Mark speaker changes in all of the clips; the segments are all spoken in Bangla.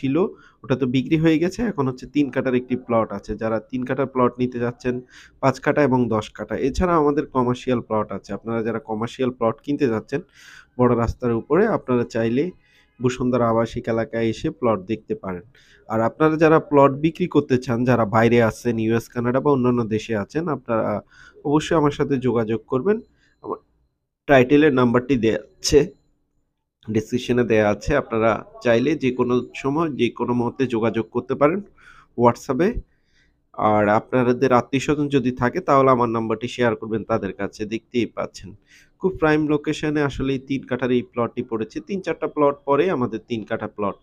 Speaker 1: ছিল ওটা তো বিক্রি হয়ে গেছে। এখন হচ্ছে ৩ কাঠার একটি প্লট আছে। যারা ৩ কাঠার প্লট নিতে যাচ্ছেন ৫ কাঠা এবং ১০ কাঠা। এছাড়া আমাদের কমার্শিয়াল প্লট আছে। আপনারা যারা কমার্শিয়াল প্লট কিনতে যাচ্ছেন বড় রাস্তার উপরে আপনারা চাইলে বসুন্ধরা আবাসিক এলাকায় এসে প্লট দেখতে পারেন। আর আপনারা যারা প্লট বিক্রি করতে চান, যারা বাইরে আছেন, ইউএস, কানাডা বা অন্যান্য দেশে আছেন, আপনারা অবশ্যই আমার সাথে যোগাযোগ করবেন। আমার টাইটেলের নাম্বারটি দেয়া আছে, ডেসক্রিপশনে দেয়া আছে। আপনারা চাইলে যেকোনো সময় যেকোনো মুহূর্তে যোগাযোগ করতে পারেন হোয়াটসঅ্যাপে। আর আপনাদের আত্মীয়স্বজন যদি থাকে তাহলে আমার নাম্বারটি শেয়ার করবেন তাদের কাছে। দেখতেই পাচ্ছেন। খুব প্রাইম লোকেশনে আসলে এই ৩ কাঠার এই প্লটটি পড়েছে। ৩-৪ টা প্লট পরেই আমাদের ৩ কাঠা প্লট।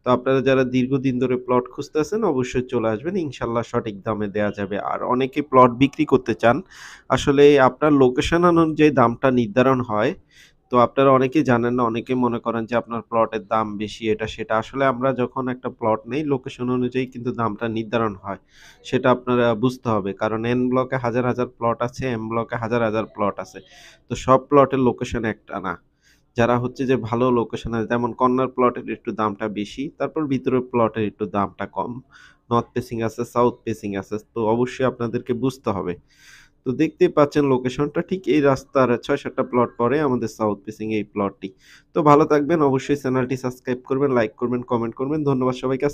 Speaker 1: তো আপনারা যারা দীর্ঘদিন ধরে প্লট খুঁজতেছেন অবশ্যই চলে আসবেন। ইনশাআল্লাহ সঠিক দামে দেয়া যাবে। আর অনেকে প্লট বিক্রি করতে চান। আসলে আপনার লোকেশন অনুযায়ী দামটা নির্ধারণ হয়। তো আপনারা অনেকেই জানেন না, অনেকেই মনে করেন যে আপনার প্লটের দাম বেশি এটা সেটা। আসলে আমরা যখন একটা প্লট নেই লোকেশন অনুযায়ী কিন্তু দামটা নির্ধারণ হয়। সেটা আপনারা বুঝতে হবে। কারণ এন ব্লকে হাজার, হাজার প্লট আছে, এম ব্লকে হাজার, হাজার প্লট আছে। তো সব প্লটের লোকেশন একটা না। যারা হচ্ছে যে ভালো লোকেশনে যেমন কর্নার প্লটের একটু দামটা বেশি, তারপর ভিতরের প্লটের একটু দামটা কম। নর্থ ফেসিং আছে, সাউথ ফেসিং আছে। তো অবশ্যই আপনাদেরকে বুঝতে হবে। তো দেখতেই পাচ্ছেন লোকেশনটা ঠিক এই রাস্তার ৬-৭ টা প্লট পরে আমাদের সাউথ ফেসিং এই প্লটটি। তো ভালো থাকবেন। অবশ্যই চ্যানেলটি সাবস্ক্রাইব করবেন, লাইক করবেন, কমেন্ট করবেন। ধন্যবাদ সবাইকে।